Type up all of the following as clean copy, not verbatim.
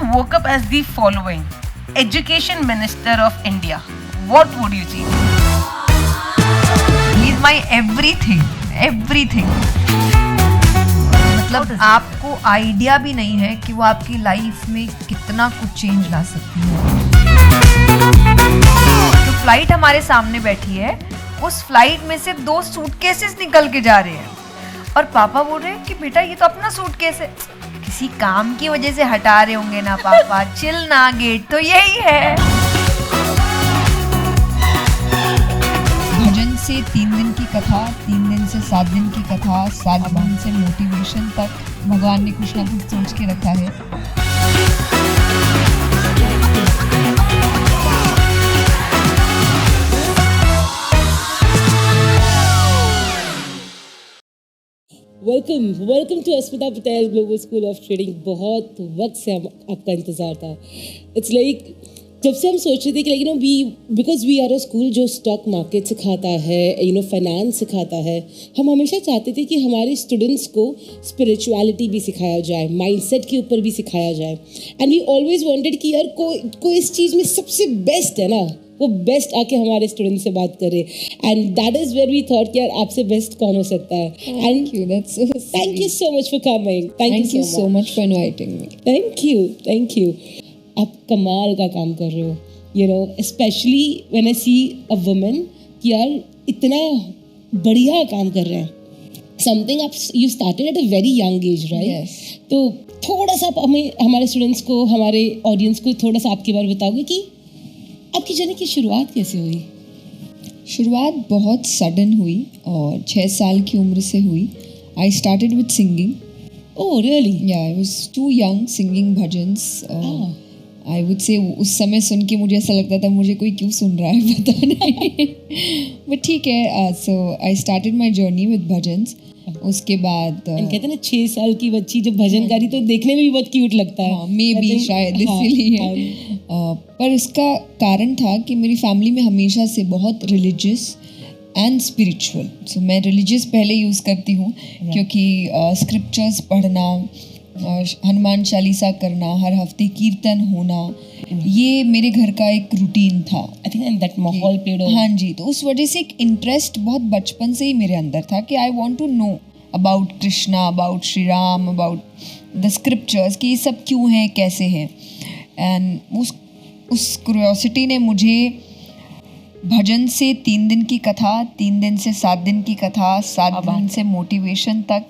woke up as the following: Education Minister of India, what would you change? He is my everything, everything. मतलब आपको idea भी नहीं है कि वो आपकी लाइफ में कितना कुछ चेंज ला सकती है. जो फ्लाइट हमारे सामने बैठी है, उस फ्लाइट में से 2 सूटकेसेस निकल के जा रहे हैं और पापा बोल रहे हैं कि बेटा ये तो अपना सूटकेस है. किसी काम की वजह से हटा रहे होंगे ना पापा. चिल ना गेट तो यही है. भजन से 3 दिन की कथा, 3 दिन से 7 दिन की कथा, 7 दिन से मोटिवेशन तक भगवान ने कुछ ना कुछ सोच के रखा है. Welcome to Asmita Patel global school of trading. बहुत वक्त से आपका इंतज़ार था. इट्स लाइक जब से हम सोच रहे थे कि like because we are a school जो स्टॉक मार्केट सिखाता है, फाइनेंस सिखाता है, हम हमेशा चाहते थे कि हमारे स्टूडेंट्स को स्पिरिचुअलिटी भी सिखाया जाए, माइंडसेट के ऊपर भी सिखाया जाए. एंड वी ऑलवेज वांटेड कि यार कोई इस चीज़ में सबसे बेस्ट है ना, वो बेस्ट आके हमारे स्टूडेंट से बात करे. And that is where we thought कि यार आपसे बेस्ट कौन हो सकता है. And thank you so much for coming. Thank you so much for inviting me. Thank you. आप कमाल का काम कर रहे हो, specially when I see a woman कि यार इतना बढ़िया काम कर रहे हैं. समथिंग आप you started at a very young age, right? Yes. तो थोड़ा सा आप हमें, हमारे स्टूडेंट्स को, हमारे ऑडियंस को थोड़ा सा आपके बारे में बताओगे कि आपकी जर्नी की शुरुआत कैसे हुई? शुरुआत बहुत सडन हुई और 6 साल की उम्र से हुई. I started with singing. Oh really? Yeah I was too young singing bhajans. I would say उस समय सुन के मुझे ऐसा लगता था मुझे कोई क्यों सुन रहा है पता नहीं. बट ठीक है. So I started my journey with bhajans. उसके बाद कहते हैं ना 6 साल की बच्ची जब भजन गा रही तो देखने में भी बहुत क्यूट लगता है. मे बी शायद इसीलिए. पर इसका कारण था कि मेरी फैमिली में हमेशा से बहुत रिलीजियस एंड स्पिरिचुअल. सो मैं रिलीजियस पहले यूज़ करती हूँ क्योंकि स्क्रिप्चर्स पढ़ना, हनुमान चालीसा करना, हर हफ्ते कीर्तन होना, ये मेरे घर का एक रूटीन था. आई थिंक दैट माहौल पेड़. हाँ जी. तो उस वजह से एक इंटरेस्ट बहुत बचपन से ही मेरे अंदर था कि I want to know about Krishna, about Shri Ram, about the scriptures कि ये सब क्यों हैं, कैसे हैं. एंड उस क्यूरियोसिटी ने मुझे भजन से 3 दिन की कथा, 3 दिन से 7 दिन की कथा, 7 दिन से मोटिवेशन तक.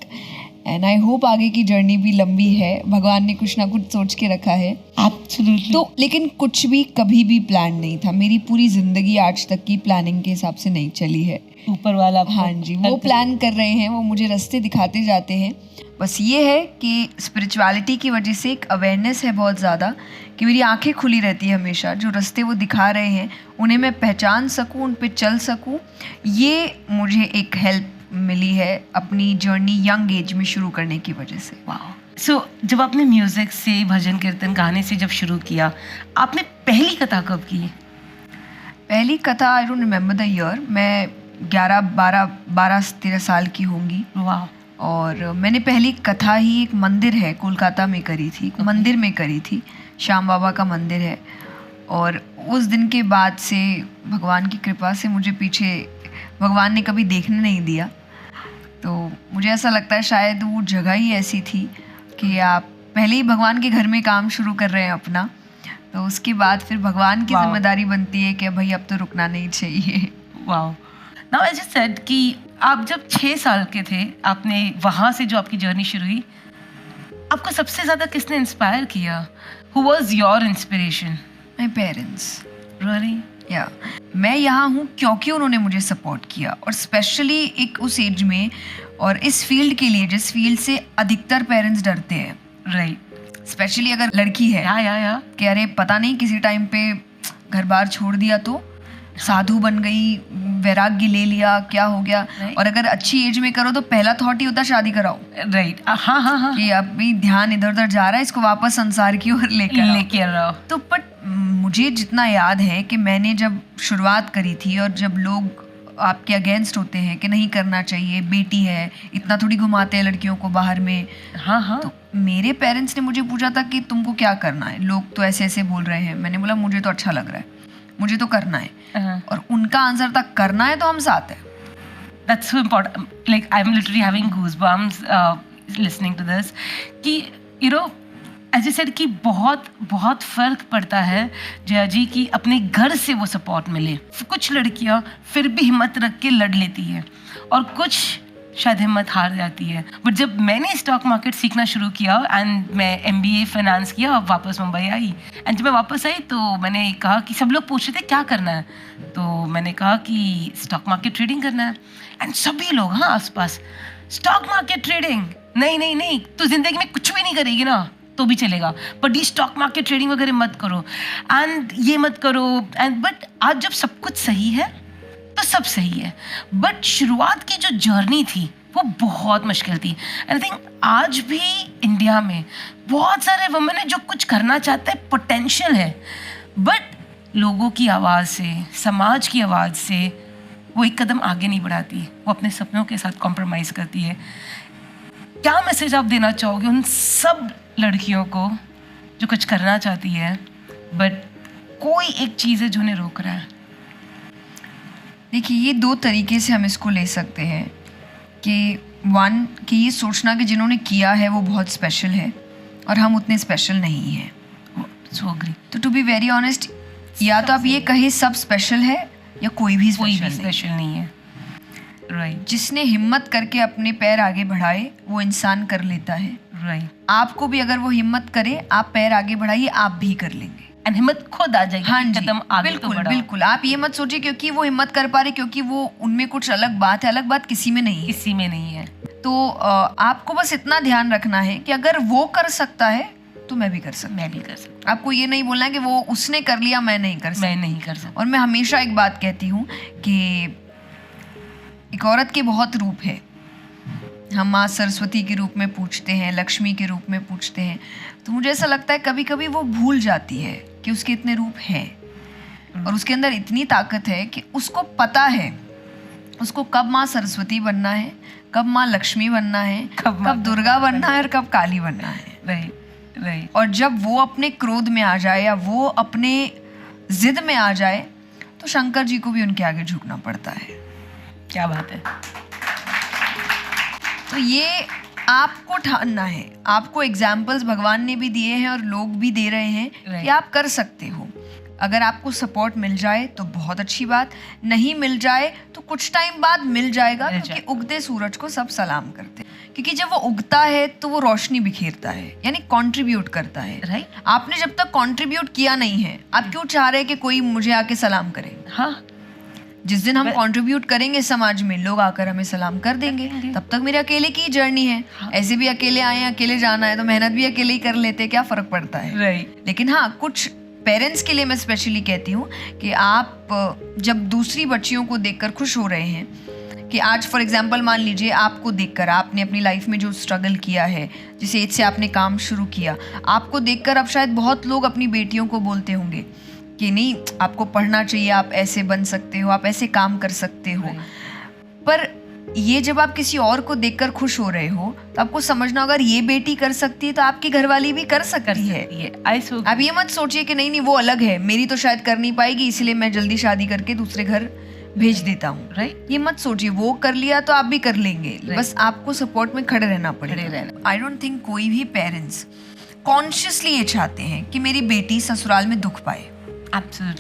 एंड आई होप आगे की जर्नी भी लंबी है. भगवान ने कुछ ना कुछ सोच के रखा है. एब्सोल्युटली. तो लेकिन कुछ भी कभी भी प्लान नहीं था. मेरी पूरी ज़िंदगी आज तक की प्लानिंग के हिसाब से नहीं चली है. ऊपर वाला. हाँ जी, वो प्लान कर रहे हैं, वो मुझे रास्ते दिखाते जाते हैं. बस ये है कि स्पिरिचुअलिटी की वजह से एक अवेयरनेस है बहुत ज़्यादा कि मेरी आंखें खुली रहती है हमेशा. जो रास्ते वो दिखा रहे हैं उन्हें मैं पहचान सकूं, उन पे चल सकूं. ये मुझे एक हेल्प मिली है अपनी जर्नी यंग एज में शुरू करने की वजह से. वाह. सो जब आपने म्यूजिक से, भजन कीर्तन गाने से जब शुरू किया, आपने पहली कथा कब की? पहली कथा I don't remember the year. मैं 12-13 साल की होंगी. वाह. और मैंने पहली कथा ही एक मंदिर है कोलकाता में करी थी. मंदिर में करी थी. श्याम बाबा का मंदिर है. और उस दिन के बाद से भगवान की कृपा से मुझे पीछे भगवान ने कभी देखने नहीं दिया. तो मुझे ऐसा लगता है शायद वो जगह ही ऐसी थी कि आप पहले ही भगवान के घर में काम शुरू कर रहे हैं अपना, तो उसके बाद फिर भगवान की जिम्मेदारी बनती है कि भाई अब तो रुकना नहीं चाहिए. वाह. नाउ आई जस्ट सेड कि आप जब 6 साल के थे, आपने वहाँ से जो आपकी जर्नी शुरू हुई, आपको सबसे ज़्यादा किसने इंस्पायर किया? Who was your inspiration? My parents. Really? या मैं यहाँ हूँ क्योंकि उन्होंने मुझे सपोर्ट किया. और स्पेशली एक उस एज में और इस फील्ड के लिए जिस फील्ड से अधिकतर पेरेंट्स डरते हैं, राइट. स्पेशली अगर लड़की है या कि अरे पता नहीं किसी टाइम पे घर बार छोड़ दिया तो साधु बन गई, वैराग्य ले लिया, क्या हो गया. और अगर अच्छी एज में करो तो पहला थॉट ही होता है शादी कराओ. राइट. हाँ कि अभी ध्यान इधर उधर जा रहा है, इसको वापस संसार की ओर लेकर आओ. तो बट मुझे जितना याद है कि मैंने जब शुरुआत करी थी और जब लोग आपके अगेंस्ट होते हैं कि नहीं करना चाहिए, बेटी है, इतना थोड़ी घुमाते हैं लड़कियों को बाहर में। हाँ हाँ तो मेरे पेरेंट्स ने मुझे पूछा था कि तुमको क्या करना है, लोग तो ऐसे ऐसे बोल रहे हैं। मैंने बोला मुझे तो अच्छा लग रहा है, मुझे तो करना है। हाँ। और उनका आंसर था करना है तो हम साथ हैं। That's so important. Like I'm literally having goosebumps listening to this. कि you know, as you said कि बहुत बहुत फर्क पड़ता है जया जी कि अपने घर से वो सपोर्ट मिले। कुछ लड़कियां फिर भी हिम्मत रख के लड़ लेती है और कुछ शायद हिम्मत हार जाती है। बट जब मैंने स्टॉक मार्केट सीखना शुरू किया एंड मैं MBA फाइनेंस किया, अब वापस मुंबई आई एंड जब मैं वापस आई तो मैंने कहा कि सब लोग पूछ रहे थे क्या करना है, तो मैंने कहा कि स्टॉक मार्केट ट्रेडिंग करना है। एंड सभी लोग हाँ आसपास स्टॉक मार्केट ट्रेडिंग, नहीं नहीं नहीं तू जिंदगी में कुछ भी नहीं करेगी ना तो भी चलेगा, बट ये स्टॉक मार्केट ट्रेडिंग वगैरह मत करो एंड ये मत करो। एंड बट आज जब सब कुछ सही है तो सब सही है। बट शुरुआत की जो जर्नी थी वो बहुत मुश्किल थी। एंड आई थिंक आज भी इंडिया में बहुत सारे वुमेन है जो कुछ करना चाहते हैं, पोटेंशियल है, बट लोगों की आवाज़ से, समाज की आवाज़ से वो एक कदम आगे नहीं बढ़ाती, वो अपने सपनों के साथ कॉम्प्रोमाइज़ करती है। क्या मैसेज आप देना चाहोगे उन सब लड़कियों को जो कुछ करना चाहती है बट कोई एक चीज़ है जो उन्हें रोक रहा है? देखिए ये दो तरीके से हम इसको ले सकते हैं कि वन कि ये सोचना कि जिन्होंने किया है वो बहुत स्पेशल है और हम उतने स्पेशल नहीं हैं। सो अग्री। तो टू बी वेरी ऑनेस्ट, या तो आप ये कहें सब स्पेशल है या कोई भी स्पेशल नहीं है। राइट जिसने हिम्मत करके अपने पैर आगे बढ़ाए वो इंसान कर लेता है। राइट। आपको भी अगर वो हिम्मत करे, आप पैर आगे बढ़ाइए, आप भी कर लेंगे। एंड हिम्मत खुद आ जाएगी। हाँ जी, कदम आगे बिल्कुल तो बढ़ाओ। बिल्कुल। आप ये मत सोचिए क्योंकि वो हिम्मत कर पा रहे क्योंकि वो उनमें कुछ अलग बात है, अलग बात किसी में नहीं है। किसी में नहीं है। तो आपको बस इतना ध्यान रखना है कि अगर वो कर सकता है तो मैं भी कर सकता मैं भी कर सकता हूँ। आपको ये नहीं बोलना है कि वो उसने कर लिया मैं नहीं कर सकता। मैं नहीं कर सकता। और मैं हमेशा एक बात कहती हूँ कि एक औरत के बहुत रूप है। हम माँ सरस्वती के रूप में पूछते हैं, लक्ष्मी के रूप में पूछते हैं, तो मुझे ऐसा लगता है कभी कभी वो भूल जाती है कि उसके इतने रूप हैं और उसके अंदर इतनी ताकत है कि उसको पता है उसको कब माँ सरस्वती बनना है, कब माँ लक्ष्मी बनना है, कब दुर्गा बनना है और कब काली बनना है। Right right. और जब वो अपने क्रोध में आ जाए या वो अपने जिद में आ जाए तो शंकर जी को भी उनके आगे झुकना पड़ता है। क्या बात है। तो ये आपको ठानना है। आपको एग्जाम्पल्स भगवान ने भी दिए हैं और लोग भी दे रहे हैं कि आप कर सकते हो। अगर आपको सपोर्ट मिल जाए तो बहुत अच्छी बात, नहीं मिल जाए तो कुछ टाइम बाद मिल जाएगा, क्योंकि उगते सूरज को सब सलाम करते हैं। क्योंकि जब वो उगता है तो वो रोशनी बिखेरता है, यानी कंट्रीब्यूट करता है। राइट। आपने जब तक कंट्रीब्यूट किया नहीं है, आप क्यों चाह रहे हैं कि कोई मुझे आके सलाम करे? हाँ। जिस दिन हम कंट्रीब्यूट करेंगे समाज में, लोग आकर हमें सलाम कर देंगे। तब तक मेरे अकेले की जर्नी है। ऐसे भी अकेले आए हैं, अकेले जाना है, तो मेहनत भी अकेले ही कर लेते हैं, क्या फर्क पड़ता है। राइट। लेकिन हाँ, कुछ पेरेंट्स के लिए मैं स्पेशली कहती हूँ कि आप जब दूसरी बच्चियों को देखकर खुश हो रहे हैं कि आज फॉर एग्जांपल मान लीजिए आपको देखकर, आपने अपनी लाइफ में जो स्ट्रगल किया है, जिस एज से आपने काम शुरू किया, आपको देखकर अब शायद बहुत लोग अपनी बेटियों को बोलते होंगे कि नहीं आपको पढ़ना चाहिए, आप ऐसे बन सकते हो, आप ऐसे काम कर सकते हो। पर ये जब आप किसी और को देखकर खुश हो रहे हो तो आपको समझना, अगर ये बेटी कर सकती है तो आपकी घरवाली भी कर सकती है। आप ये मत सोचिए कि नहीं नहीं वो अलग है, मेरी तो शायद कर नहीं पाएगी इसलिए मैं जल्दी शादी करके दूसरे घर भेज देता हूँ। राइट। ये मत सोचिए, वो कर लिया तो आप भी कर लेंगे। बस आपको सपोर्ट में खड़े रहना पड़ेगा। आई डोंट थिंक कोई भी पेरेंट्स कॉन्शियसली ये चाहते हैं कि मेरी बेटी ससुराल में दुख पाए।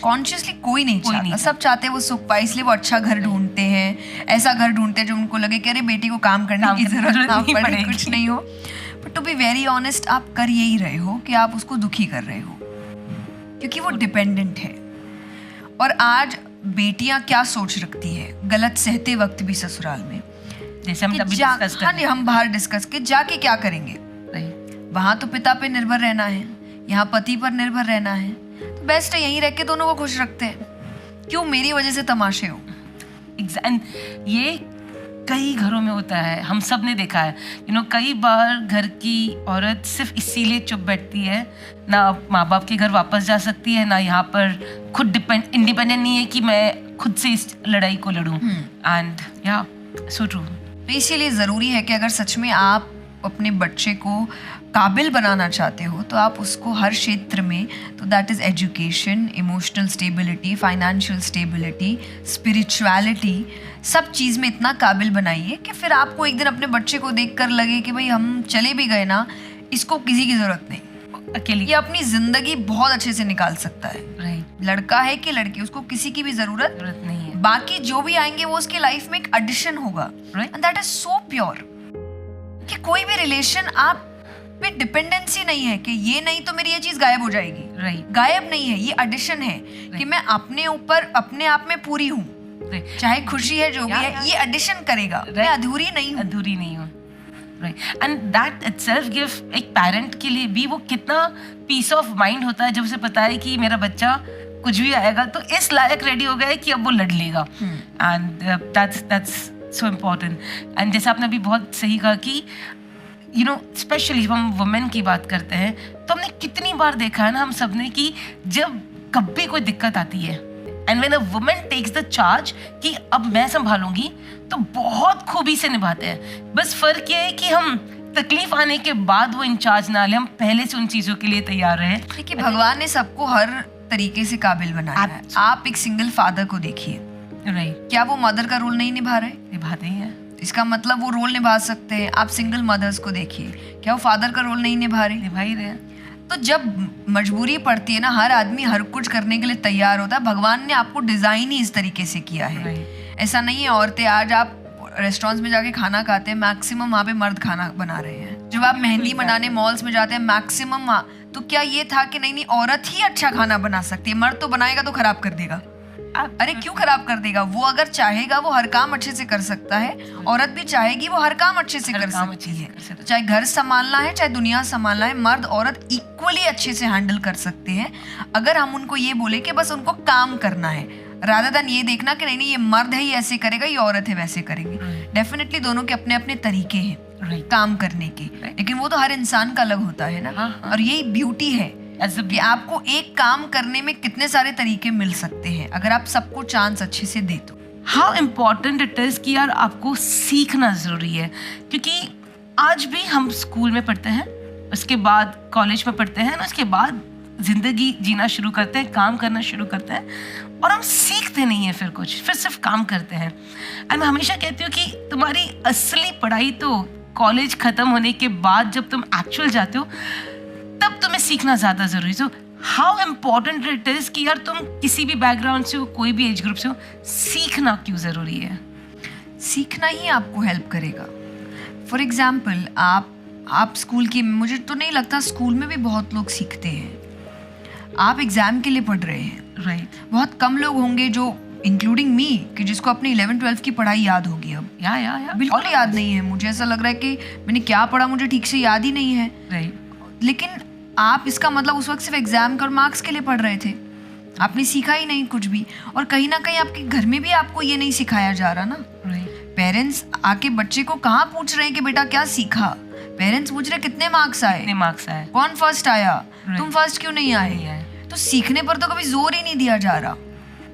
कॉन्शियसली कोई नहीं चाहता। सब चाहते हैं वो सुख पाए, इसलिए वो अच्छा घर ढूंढते हैं, ऐसा घर ढूंढते हैं जो उनको लगे कि अरे बेटी को काम करने की जरूरत ना पड़े, कुछ नहीं हो। But to be very honest, आप कर यही रहे हो कि आप उसको दुखी कर रहे हो, क्योंकि वो डिपेंडेंट है। और आज बेटियां क्या सोच रखती है गलत सहते वक्त भी ससुराल में, जैसे हम बाहर डिस्कस के जाके क्या करेंगे। वहां तो पिता पे निर्भर रहना है, यहाँ पति पर निर्भर रहना है, तो बेस्ट है यहीं रह के दोनों को खुश रखते हैं। क्यों मेरी वजह से तमाशे हो। ये कई घरों में होता है, हम सब ने देखा है, कई बार घर की औरत सिर्फ इसीलिए चुप बैठती है, ना माँ बाप के घर वापस जा सकती है, ना यहाँ पर खुद इंडिपेंडेंट नहीं है कि मैं खुद से इस लड़ाई को लड़ूं. एंड या सो ट्रू. तो इसीलिए ज़रूरी है कि अगर सच में आप अपने बच्चे को काबिल बनाना चाहते हो तो आप उसको हर क्षेत्र में, तो that is education, emotional stability, financial stability, spirituality, सब चीज़ में इतना काबिल बनाइए कि फिर आपको एक दिन अपने बच्चे को देखकर लगे कि भाई हम चले भी गए ना, इसको किसी की ज़रूरत नहीं, अकेली. ये अपनी ज़िंदगी बहुत अच्छे से निकाल सकता है. राइट. लड़का है कि लड़की, उसको किसी की भी ज़रूरत जरूरत नहीं है. बाकी जो भी आएंगे वो उसकी लाइफ में एक एडिशन होगा. Right. And that is so pure कि कोई भी रिलेशन आप पे डिपेंडेंसी नहीं है कि ये नहीं तो मेरी ये चीज गायब हो जाएगी. राइट. गायब नहीं है, ये एडिशन है कि मैं अपने ऊपर अपने आप में पूरी हूँ, चाहे खुशी है जो भी है, ये एडिशन करेगा. मैं अधूरी नहीं हूँ. अधूरी नहीं हूँ. Right. And that itself give एक पेरेंट के लिए भी वो कितना पीस ऑफ माइंड होता है जब उसे पता है कि मेरा बच्चा कुछ भी आएगा तो इस लायक रेडी हो गया है कि अब वो लड़ लेगा. And that's so important. And जैसे आपने अभी बहुत सही कहा कि स्पेशली जब हम वुमेन की बात करते हैं तो हमने कितनी बार देखा है ना, हम सब ने, कि जब कभी कोई दिक्कत आती है and when a woman takes the charge कि अब मैं संभालूंगी, तो बहुत खूबी से निभाते हैं. बस फर्क ये है कि हम तकलीफ आने के बाद वो इंचार्ज ना ले, हम पहले से उन चीजों के लिए तैयार रहे. देखिए, भगवान ने सबको हर तरीके से काबिल बनाया है. आप एक सिंगल फादर को देखिए, राइट. क्या वो मदर का रोल नहीं निभा रहे? निभाते ही है. इसका मतलब वो रोल निभा सकते हैं. आप सिंगल मदर्स को देखिए, क्या वो फादर का रोल नहीं निभा रहे? निभा ही रहे. तो जब मजबूरी पड़ती है ना, हर आदमी हर कुछ करने के लिए तैयार होता है. भगवान ने आपको डिजाइन ही इस तरीके से किया है. ऐसा नहीं है औरतें, आज आप रेस्टोरेंट्स में जाके खाना खाते हैं, मैक्सिमम वहाँ पे मर्द खाना बना रहे हैं. जब आप मेहंदी बनाने मॉल्स में जाते हैं, मैक्सिमम तो क्या ये था कि नहीं औरत ही अच्छा खाना बना सकती है, मर्द तो बनाएगा तो खराब कर देगा. अरे क्यों खराब कर देगा? वो अगर चाहेगा वो हर काम अच्छे से कर सकता है. औरत भी चाहेगी वो हर काम अच्छे से कर सकती है. तो चाहे घर संभालना है, चाहे दुनिया संभालना है, मर्द औरत इक्वली अच्छे से हैंडल कर सकते हैं अगर हम उनको ये बोले कि बस उनको काम करना है, रादर देन ये देखना कि नहीं ये मर्द है ये ऐसे करेगा, ये औरत है वैसे करेंगे. डेफिनेटली दोनों के अपने अपने तरीके हैं काम करने के, लेकिन वो तो हर इंसान का अलग होता है ना. और यही ब्यूटी है कि आपको एक काम करने में कितने सारे तरीके मिल सकते हैं अगर आप सबको चांस अच्छे से दे तो. हाउ इम्पोर्टेंट इट इज़ कि यार आपको सीखना ज़रूरी है, क्योंकि आज भी हम स्कूल में पढ़ते हैं, उसके बाद कॉलेज में पढ़ते हैं, उसके बाद ज़िंदगी जीना शुरू करते हैं, काम करना शुरू करते हैं, और हम सीखते नहीं हैं फिर कुछ, फिर सिर्फ काम करते हैं. एंड मैं हमेशा कहती हूँ कि तुम्हारी असली पढ़ाई तो कॉलेज ख़त्म होने के बाद जब तुम एक्चुअल जाते हो तब तुम्हें सीखना ज़्यादा ज़रूरी. So how important it is कि यार तुम किसी भी बैकग्राउंड से हो, कोई भी एज ग्रुप से हो, सीखना क्यों ज़रूरी है? सीखना ही आपको हेल्प करेगा. फॉर एग्जाम्पल आप स्कूल की, मुझे तो नहीं लगता स्कूल में भी बहुत लोग सीखते हैं. आप एग्ज़ाम के लिए पढ़ रहे हैं, राइट. बहुत कम लोग होंगे जो इंक्लूडिंग मी कि जिसको अपनी 11-12 की पढ़ाई याद होगी. अब या बिल्कुल याद नहीं है. मुझे ऐसा लग रहा है कि मैंने क्या पढ़ा मुझे ठीक से याद ही नहीं है. राइट. लेकिन आप इसका मतलब उस वक्त सिर्फ एग्जाम और मार्क्स के लिए पढ़ रहे थे, आपने सीखा ही नहीं कुछ भी. और कहीं ना कहीं आपके घर में भी आपको ये नहीं सिखाया जा रहा ना. पेरेंट्स आके बच्चे को कहाँ पूछ रहे हैं कि बेटा क्या सीखा? पेरेंट्स पूछ रहे कितने मार्क्स आए, कौन फर्स्ट आया, तुम फर्स्ट क्यों नहीं आए. तो सीखने पर तो कभी जोर ही नहीं दिया जा रहा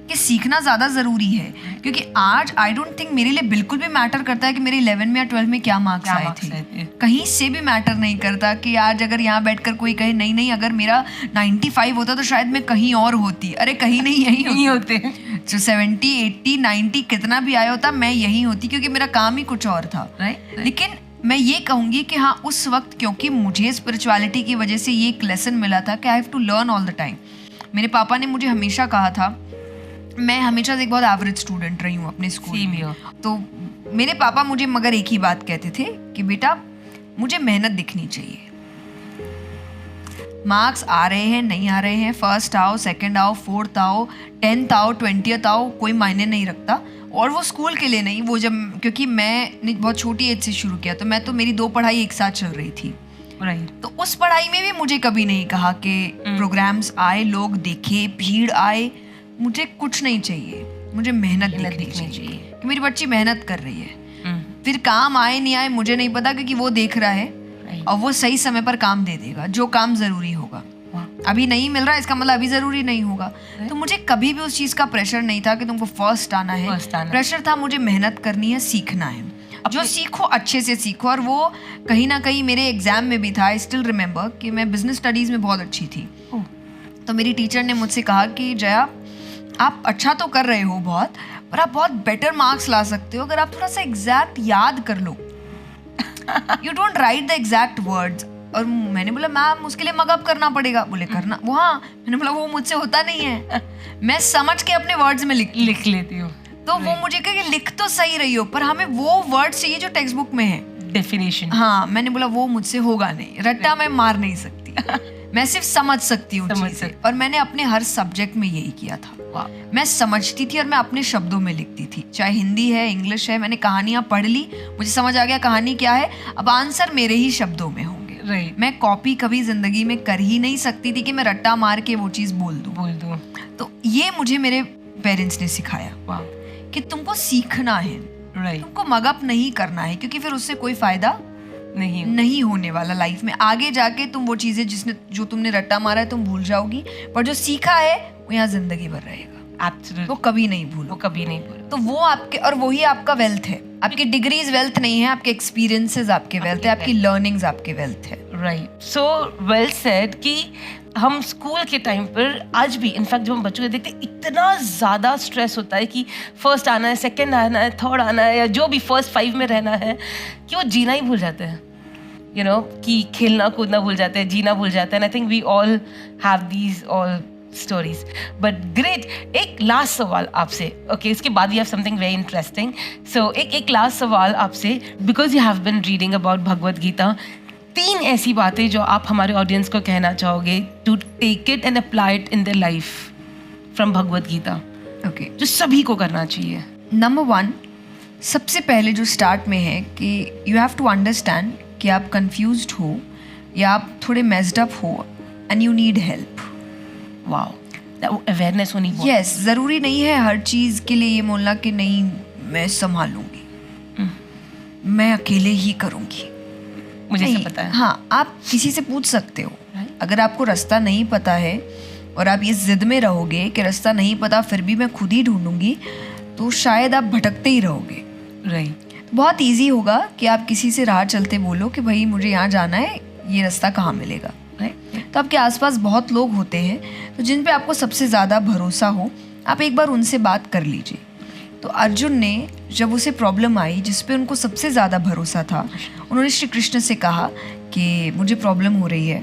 कि सीखना ज़्यादा ज़रूरी है. क्योंकि आज आई डोंट थिंक मेरे लिए बिल्कुल भी मैटर करता है कि मेरे 11 में या 12 में क्या मार्क्स आए थे. कहीं से भी मैटर नहीं करता कि आज अगर यहाँ बैठकर कोई कहे नहीं अगर मेरा 95 होता तो शायद मैं कहीं और होती. अरे कहीं नहीं, यही होते. तो 70, 80, 90 कितना भी आया होता मैं यही होती, क्योंकि मेरा काम ही कुछ और था. लेकिन मैं ये कहूँगी कि हाँ, उस वक्त क्योंकि मुझे स्पिरिचुअलिटी की वजह से ये एक लेसन मिला था कि I have to learn all the time. मेरे पापा ने मुझे हमेशा कहा था, मैं हमेशा से एक बहुत एवरेज स्टूडेंट रही हूँ अपने स्कूल में. तो मेरे पापा मुझे मगर एक ही बात कहते थे कि बेटा मुझे मेहनत दिखनी चाहिए. मार्क्स आ रहे हैं नहीं आ रहे हैं, फर्स्ट आओ, सेकंड आओ, फोर्थ आओ, 10th आओ, 20th आओ, कोई मायने नहीं रखता. और वो स्कूल के लिए नहीं, वो जब क्योंकि मैंने बहुत छोटी एज से शुरू किया तो मेरी 2 पढ़ाई एक साथ चल रही थी. तो उस पढ़ाई में भी मुझे कभी नहीं कहा कि प्रोग्राम्स आए, लोग देखे, भीड़ आए, मुझे कुछ नहीं चाहिए. मुझे मेहनत दिखनी चाहिए कि मेरी बच्ची मेहनत कर रही है. फिर काम आए नहीं आए मुझे नहीं पता, क्योंकि वो देख रहा है और वो सही समय पर काम दे देगा, जो काम जरूरी होगा। अभी नहीं मिल रहा इसका मतलब अभी जरूरी नहीं होगा। तो मुझे कभी भी उस चीज का प्रेशर नहीं था कि तुमको फर्स्ट आना है, प्रेशर था मुझे मेहनत करनी है, सीखना है, जो सीखो अच्छे से सीखो। और वो कहीं ना कहीं मेरे एग्जाम में भी था। आई स्टिल रिमेम्बर कि मैं बिजनेस स्टडीज में बहुत अच्छी थी। तो मेरी टीचर ने मुझसे कहा कि जया आप अच्छा तो कर रहे हो बहुत, पर आप बहुत बेटर मार्क्स ला सकते हो अगर आप थोड़ा सा एग्जैक्ट याद कर लो। You don't write the exact words. और मैंने बोला मैम उसके लिए मगअप करना पड़ेगा। बोले करना वो, हाँ। मैंने बोला वो मुझसे होता नहीं है, मैं समझ के अपने वर्ड्स में लिख लेती हूँ। तो वो मुझे कहे कि लिख तो सही रही हो, पर हमें वो वर्ड चाहिए जो टेक्स्ट बुक में है, डेफिनेशन। हाँ। मैंने बोला वो मुझसे होगा नहीं, रट्टा मैं मार नहीं सकती। मैं सिर्फ समझ सकती हूँ चीजें। और मैंने अपने हर सब्जेक्ट में यही किया था। मैं समझती थी और मैं अपने शब्दों में लिखती थी, चाहे हिंदी है इंग्लिश है। मैंने कहानियां पढ़ ली, मुझे समझ आ गया कहानी क्या है, अब आंसर मेरे ही शब्दों में होंगे। मैं कॉपी कभी जिंदगी में कर ही नहीं सकती थी कि मैं रट्टा मार के वो चीज बोल दूं। तो ये मुझे मेरे पेरेंट्स ने सिखाया कि तुमको सीखना है, तुमको मगअप नहीं करना है, क्योंकि फिर उससे कोई फायदा नहीं होने वाला लाइफ में। आगे जाके तुम वो चीजें जो तुमने रट्टा मारा है तुम भूल जाओगी, पर जो सीखा है वो यहाँ जिंदगी भर रहेगा। Absolutely. वो कभी नहीं भूलो। तो वो आपके, और वही आपका वेल्थ है। आपकी डिग्रीज वेल्थ नहीं है, आपके एक्सपीरियंसेस आपके वेल्थ है, आपकी लर्निंग्स आपके वेल्थ है। राइट, सो वेल सेड कि हम स्कूल के टाइम पर आज भी इनफैक्ट जब हम बच्चों को देखते हैं इतना ज़्यादा स्ट्रेस होता है कि फर्स्ट आना है, सेकंड आना है, थर्ड आना है, या जो भी फर्स्ट 5 में रहना है, कि वो जीना ही भूल जाते हैं। यू नो कि खेलना कूदना भूल जाते हैं, जीना भूल जाते हैं। I think we all have these all stories, but great. एक लास्ट सवाल आपसे, ओके, इसके बाद you have something very interesting. So एक लास्ट सवाल आपसे, because you have been reading about Bhagavad Gita, 3 ऐसी बातें जो आप हमारे ऑडियंस को कहना चाहोगे to take it and apply it in their life from Bhagavad Gita, okay, जो सभी को करना चाहिए। नंबर 1 सबसे पहले जो स्टार्ट में है कि यू हैव टू अंडरस्टैंड कि आप कंफ्यूज्ड हो या आप थोड़े मेस्ड अप हो and you need help. Wow, awareness होनी बहुत। यस, जरूरी नहीं है हर चीज के लिए ये बोलना कि नहीं मैं संभालूंगी, मैं अकेले ही करूंगी, मुझे नहीं, सब पता है। हाँ, आप किसी से पूछ सकते हो। अगर आपको रास्ता नहीं पता है और आप ये जिद में रहोगे कि रास्ता नहीं पता फिर भी मैं खुद ही ढूंढूंगी, तो शायद आप भटकते ही रहोगे। राइट, बहुत इजी होगा कि आप किसी से राह चलते बोलो कि भाई मुझे यहाँ जाना है, ये रास्ता कहाँ मिलेगा। तो आपके आसपास बहुत लोग होते हैं तो जिन पे आपको सबसे ज़्यादा भरोसा हो, आप एक बार उनसे बात कर लीजिए। तो अर्जुन ने जब उसे प्रॉब्लम आई जिस पे उनको सबसे ज़्यादा भरोसा था, उन्होंने श्री कृष्ण से कहा कि मुझे प्रॉब्लम हो रही है,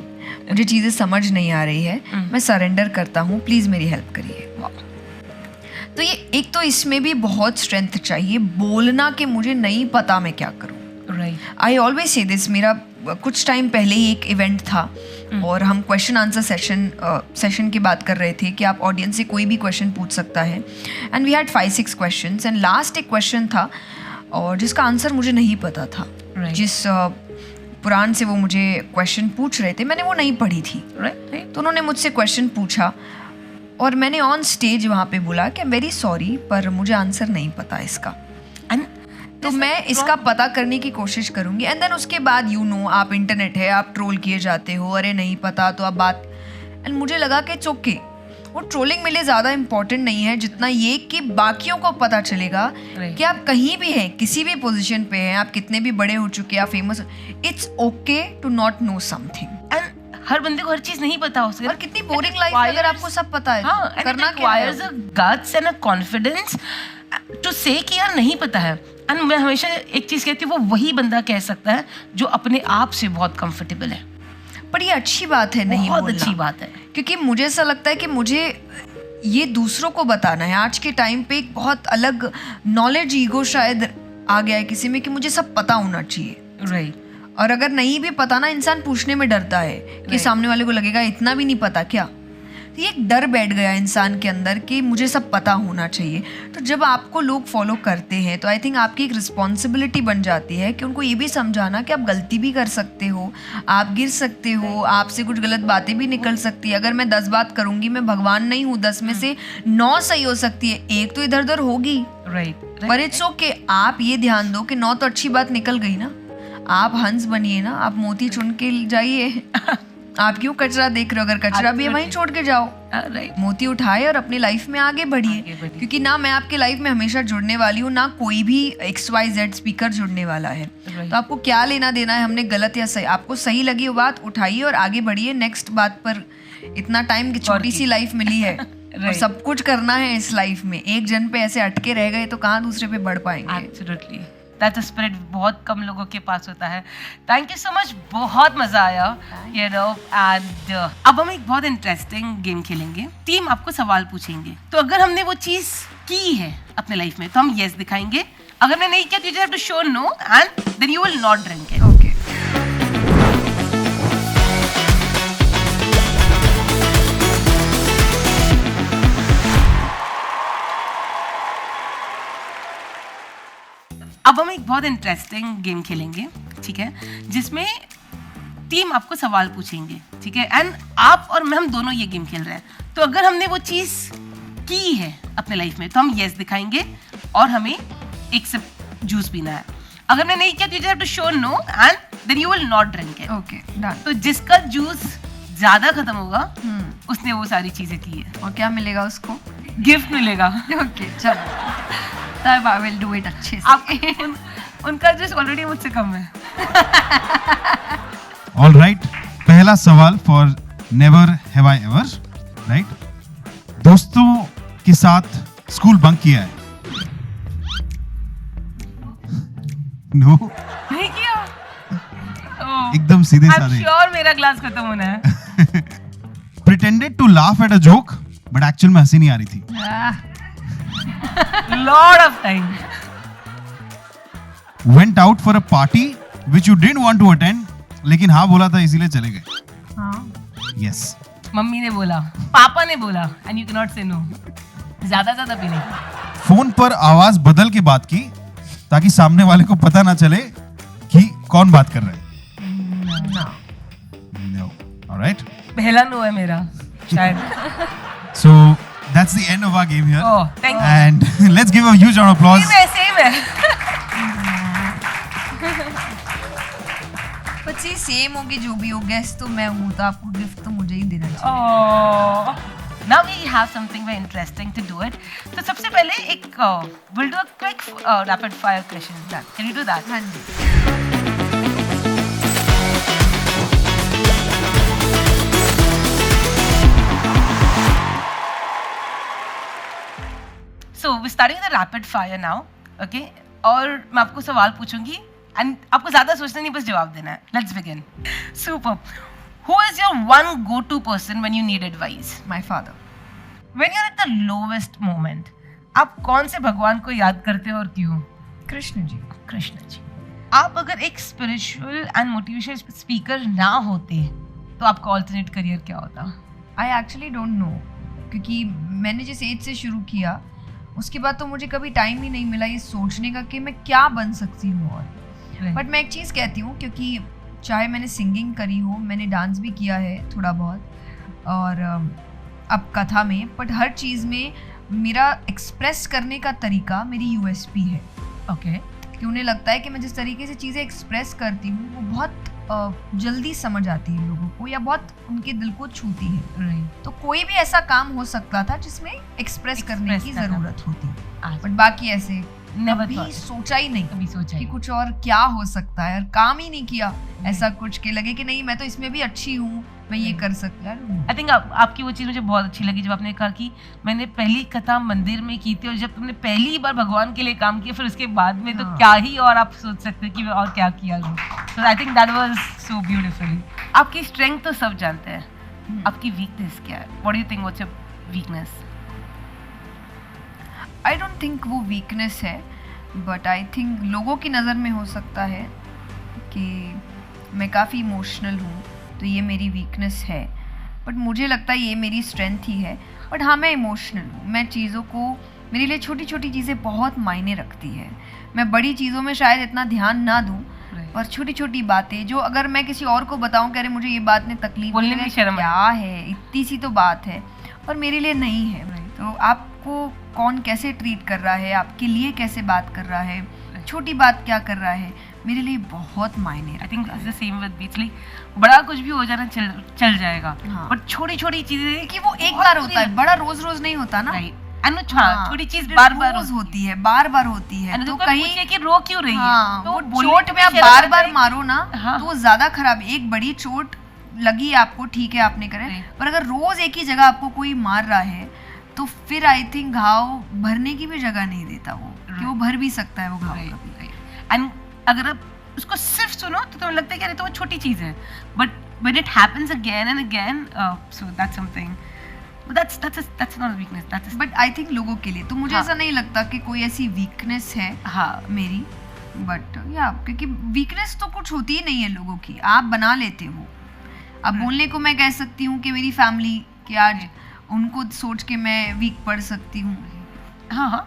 मुझे चीज़ें समझ नहीं आ रही है, मैं सरेंडर करता हूँ, प्लीज़ मेरी हेल्प करिए। तो ये एक तो इसमें भी बहुत स्ट्रेंथ चाहिए, बोलना कि मुझे नहीं पता मैं क्या करूँ। Right, I always say this. मेरा कुछ टाइम पहले ही एक इवेंट था और हम क्वेश्चन आंसर सेशन की बात कर रहे थे कि आप ऑडियंस से कोई भी क्वेश्चन पूछ सकता है। And we had 5-6 questions and last एक क्वेश्चन था और जिसका आंसर मुझे नहीं पता था। जिस पुराण से वो मुझे क्वेश्चन पूछ रहे थे, मैंने वो नहीं पढ़ी थी। तो उन्होंने मुझसे क्वेश्चन पूछा और मैंने ऑन स्टेज वहाँ पे बोला कि वेरी सॉरी पर मुझे आंसर नहीं पता इसका, तो मैं इसका पता करने की कोशिश करूंगी। एंड देन उसके बाद आप इंटरनेट है, आप ट्रोल किए जाते हो, अरे नहीं पता तो आप बात। एंड मुझे लगा कि ओके, वो ट्रोलिंग मेरे लिए ज़्यादा इम्पोर्टेंट नहीं है जितना ये कि बाकियों को पता चलेगा कि आप कहीं भी हैं, किसी भी पोजीशन पे हैं, आप कितने भी बड़े हो चुके हैं, आप famous, it's okay to not know something. And हर बंदे को हर चीज नहीं पता हो सकती, और कितनी बोरिंग लाइफ है अगर आपको सब पता है। हाँ, करना क्या है? requires a guts and a confidence to say कि यार नहीं पता है। एंड मैं हमेशा एक चीज कहती हूँ, वो वही बंदा कह सकता है जो अपने आप से बहुत कंफर्टेबल है। पर ये अच्छी बात है, नहीं बहुत बोलना। अच्छी बात है, क्योंकि मुझे ऐसा लगता है कि मुझे ये दूसरों को बताना है। आज के टाइम पे एक बहुत अलग नॉलेज ईगो शायद आ गया है किसी में कि मुझे सब पता होना चाहिए। राइट, और अगर नहीं भी पता ना, इंसान पूछने में डरता है कि सामने वाले को लगेगा इतना भी नहीं पता क्या। तो ये एक डर बैठ गया इंसान के अंदर कि मुझे सब पता होना चाहिए। तो जब आपको लोग फॉलो करते हैं तो आई थिंक आपकी एक रिस्पॉन्सिबिलिटी बन जाती है कि उनको ये भी समझाना कि आप गलती भी कर सकते हो, आप गिर सकते हो, आपसे कुछ गलत बातें भी निकल सकती है। अगर मैं 10 बात करूंगी, मैं भगवान नहीं हूँ, 10 में से 9 सही हो सकती है, एक तो इधर उधर होगी। राइट पर इट्स ओके, आप ये ध्यान दो कि 9 तो अच्छी बात निकल गई ना, आप हंस बनिए ना, आप मोती चुन के जाइए। आप क्यों कचरा देख रहे हो? अगर कचरा भी है वहीं छोड़ के जाओ, राइट मोती उठाए और अपनी लाइफ में आगे बढ़िए। क्योंकि ना मैं आपके लाइफ में हमेशा जुड़ने वाली हूँ, ना कोई भी XYZ स्पीकर जुड़ने वाला है। तो आपको क्या लेना देना है हमने गलत या सही? आपको सही लगी वो बात उठाइए और आगे बढ़िए नेक्स्ट बात पर। इतना टाइम की छोटी सी लाइफ मिली है और सब कुछ करना है इस लाइफ में। एक जन पे ऐसे अटके रह गए तो कहाँ दूसरे पे बढ़ पाएंगे? एब्सोल्युटली, दैट स्पिरिट बहुत कम लोगों के पास होता है। थैंक यू सो मच, बहुत मजा आया, यू नो। एंड अब हम एक बहुत इंटरेस्टिंग गेम खेलेंगे। टीम आपको सवाल पूछेंगे, तो अगर हमने वो चीज की है अपने लाइफ में तो हम यस दिखाएंगे, अगर हमने नहीं किया तो you have to show no and then you will not drink it. Okay, अब हम एक बहुत इंटरेस्टिंग गेम खेलेंगे, ठीक है, जिसमें टीम आपको सवाल पूछेंगे, ठीक है, एंड आप और मैं हम दोनों ये गेम खेल रहे हैं। तो अगर हमने वो चीज की है अपने लाइफ में तो हम यस दिखाएंगे और हमें एक सिप जूस पीना है। अगर हमने नहीं किया तो you have to show no and then you will not drink it. Okay, done. तो जिसका जूस ज्यादा खत्म होगा उसने वो सारी चीजें की है, और क्या मिलेगा उसको? गिफ्ट मिलेगा। ओके, चलो, तब आई विल डू इट अच्छे से। आप उनका जूस ऑलरेडी मुझसे कम है। ऑल राइट, पहला सवाल for never have I ever, right? दोस्तों के साथ स्कूल बंक किया है? नो नहीं किया? ओह, एकदम सीधे I'm साधे। sure मेरा ग्लास खत्म होना है। Pretended to laugh at a joke but actual में हंसी नहीं आ रही थी? Lot of time. Went out for a party which you didn't want to attend, लेकिन हाँ बोला था इसीलिए चले गए? हाँ, यस। मम्मी ने बोला, पापा ने बोला, एंड यू कैन नॉट से नो। ज्यादा भी नहीं। फोन पर आवाज बदल के बात की ताकि सामने वाले को पता ना चले कि कौन बात कर रहा है? नो। ऑलराइट, पहला नो है मेरा शायद। so that's the end of our game here. Oh, thank you. And let's give a huge round of applause. Same है। बच्ची सेम होगी जो भी हो, गेस्ट तो मैं हूँ, तो आपको गिफ्ट तो मुझे ही देना चाहिए। Oh. Now we have something very interesting to do it. तो सबसे पहले एक we'll do a quick rapid fire question. Can you do that? हाँ जी। So we're starting the rapid fire now, okay? और मैं आपको सवाल पूछूंगी एंड आपको ज्यादा सोचना नहीं, बस जवाब देना है। Let's begin. Super. Who is your one go-to person when you need advice? My father. When you're at the lowest moment, आप कौन से भगवान को याद करते हो और क्यों? कृष्ण जी। कृष्ण जी। आप अगर एक स्पिरिचुअल एंड मोटिवेशनल स्पीकर ना होते तो आपका ऑल्टरनेट करियर क्या होता? आई एक्चुअली डोंट नो, क्योंकि मैंने जिस एज से शुरू किया उसके बाद तो मुझे कभी टाइम ही नहीं मिला ये सोचने का कि मैं क्या बन सकती हूँ। और बट मैं एक चीज़ कहती हूँ, क्योंकि चाहे मैंने सिंगिंग करी हो, मैंने डांस भी किया है थोड़ा बहुत, और अब कथा में, बट हर चीज़ में मेरा एक्सप्रेस करने का तरीका मेरी USP है। ओके। कि उन्हें लगता है कि मैं जिस तरीके से चीज़ें एक्सप्रेस करती हूँ वो बहुत जल्दी समझ आती है लोगों को, या बहुत उनके दिल को छूती है। तो कोई भी ऐसा काम हो सकता था जिसमें एक्सप्रेस करने की करना। ज़रूरत होती, आज बट बाकी ऐसे Never कभी thought. सोचा ही नहीं कभी सोचा कि ही कुछ और क्या हो सकता है, और काम ही नहीं किया ऐसा कुछ के लगे कि नहीं मैं तो इसमें भी अच्छी हूँ, मैं ये कर सकती हूँ। आई थिंक आपकी वो चीज़ मुझे बहुत अच्छी लगी जब आपने कहा कि मैंने पहली कथा मंदिर में की थी, और जब तुमने पहली बार भगवान के लिए काम किया फिर उसके बाद में तो हाँ। क्या ही और आप सोच सकते हो कि मैं और क्या किया हूँ। तो I think that was so beautiful. आपकी स्ट्रेंथ तो सब जानते हैं, आपकी वीकनेस क्या है? What do you think what's your weakness? I don't think वो वीकनेस है, बट आई थिंक लोगों की नज़र में हो सकता है कि मैं काफ़ी इमोशनल हूँ, तो ये मेरी वीकनेस है, बट मुझे लगता है ये मेरी स्ट्रेंथ ही है। बट हाँ, मैं इमोशनल हूँ, मैं चीज़ों को, मेरे लिए छोटी छोटी चीज़ें बहुत मायने रखती है। मैं बड़ी चीज़ों में शायद इतना ध्यान ना दूँ, पर छोटी छोटी बातें जो अगर मैं किसी और को बताऊँ, कह रहे मुझे ये बात ने तकलीफ बोलने दी है, में शर्म क्या है, इतनी सी तो बात है, और मेरे लिए नहीं है। तो आप आपको कौन कैसे ट्रीट कर रहा है, आपके लिए कैसे बात कर रहा है, छोटी बात क्या कर रहा है, मेरे लिए बहुत मायने I think it's the same with beach, like बड़ा कुछ भी हो जाना चल जाएगा, हाँ। बट छोटी छोटी चीजें कि वो एक बार होता है, बड़ा रोज रोज नहीं होता ना। राइट, एंड हाँ, छोटी चीज बार बार रोज होती है, बार बार होती है, तो कहीं कि रो क्यों रही हाँ, है, तो वो बोलने चोट की में आप शर्म बार है बार कि- मारो ना, हाँ। तो वो ज्यादा खराब। एक बड़ी चोट लगी आपको, ठीक है आपने करे, Right. पर अगर रोज एक ही जगह आपको कोई मार रहा है तो फिर आई थिंक घाव भरने की भी जगह नहीं देता वो, कि वो भर भी सकता है वो घाव कभी। एंड अगर आप उसको सिर्फ सुनो तो तुम्हें लगता है कि अरे तो वो छोटी चीज है, but when it happens again and again, so that's something, that's not a weakness, that's but I think लोगों के लिए तो मुझे हाँ. ऐसा नहीं लगता कि कोई ऐसी वीकनेस है हाँ मेरी, बट या क्योंकि वीकनेस तो कुछ होती ही नहीं है लोगों की, आप बना लेते हो। अब बोलने को मैं कह सकती हूँ कि मेरी फैमिली कि आज उनको सोच के मैं वीक पढ़ सकती हूँ। हाँ हाँ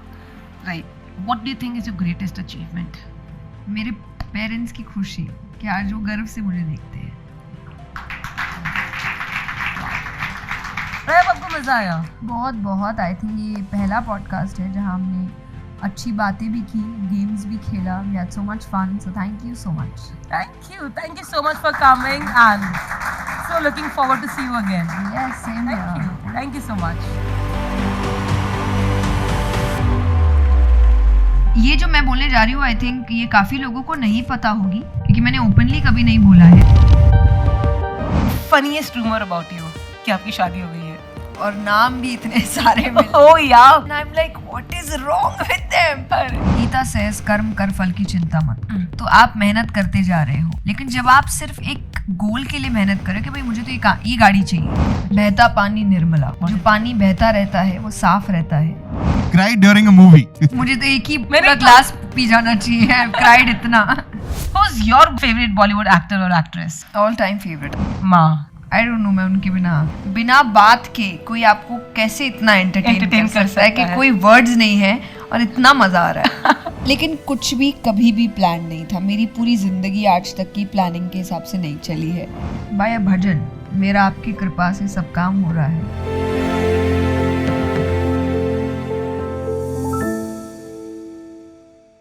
right, what do you think is your greatest achievement? मेरे पेरेंट्स की खुशी कि आज वो गर्व से मुझे देखते हैं। आपको मजा आया? बहुत बहुत, आई थिंक ये पहला पॉडकास्ट है जहां हमने अच्छी बातें भी की, गेम्स भी खेला, we had so much fun, so thank you so much. Thank you so much for coming, and so looking forward to see you again. Yes, same here. Thank you so much. ये जो मैं बोलने जा रही हूँ I think ये काफ़ी लोगों को नहीं पता होगी, क्योंकि मैंने ओपनली कभी नहीं बोला है। Funniest rumor about you कि आपकी शादी हो गई है। और नाम भी इतने सारे मिले। Oh yeah. I'm like, what is wrong with them? Gita says कर्म कर फल की चिंता मत। तो आप मेहनत करते जा रहे हो, लेकिन जब आप सिर्फ एक गोल के लिए मेहनत करो कि भाई मुझे तो ये गाड़ी चाहिए, बहता पानी निर्मला, जो पानी बहता रहता है वो साफ रहता है। Cried during a movie. मुझे तो एक ही पूरा ग्लास पी जाना चाहिए, क्राइड इतना। Who's your favorite Bollywood actor or actress? All time favourite. माँ। आई डोंट नो, मैं उनके बिना बात के कोई आपको कैसे इतना एंटरटेन Entertain कर सकता है कि कोई वर्ड्स नहीं है और इतना मजा आ रहा है। लेकिन कुछ भी कभी भी प्लान नहीं था, मेरी पूरी जिंदगी आज तक की प्लानिंग के हिसाब से नहीं चली है। बाय भजन मेरा आपकी कृपा से सब काम हो रहा है।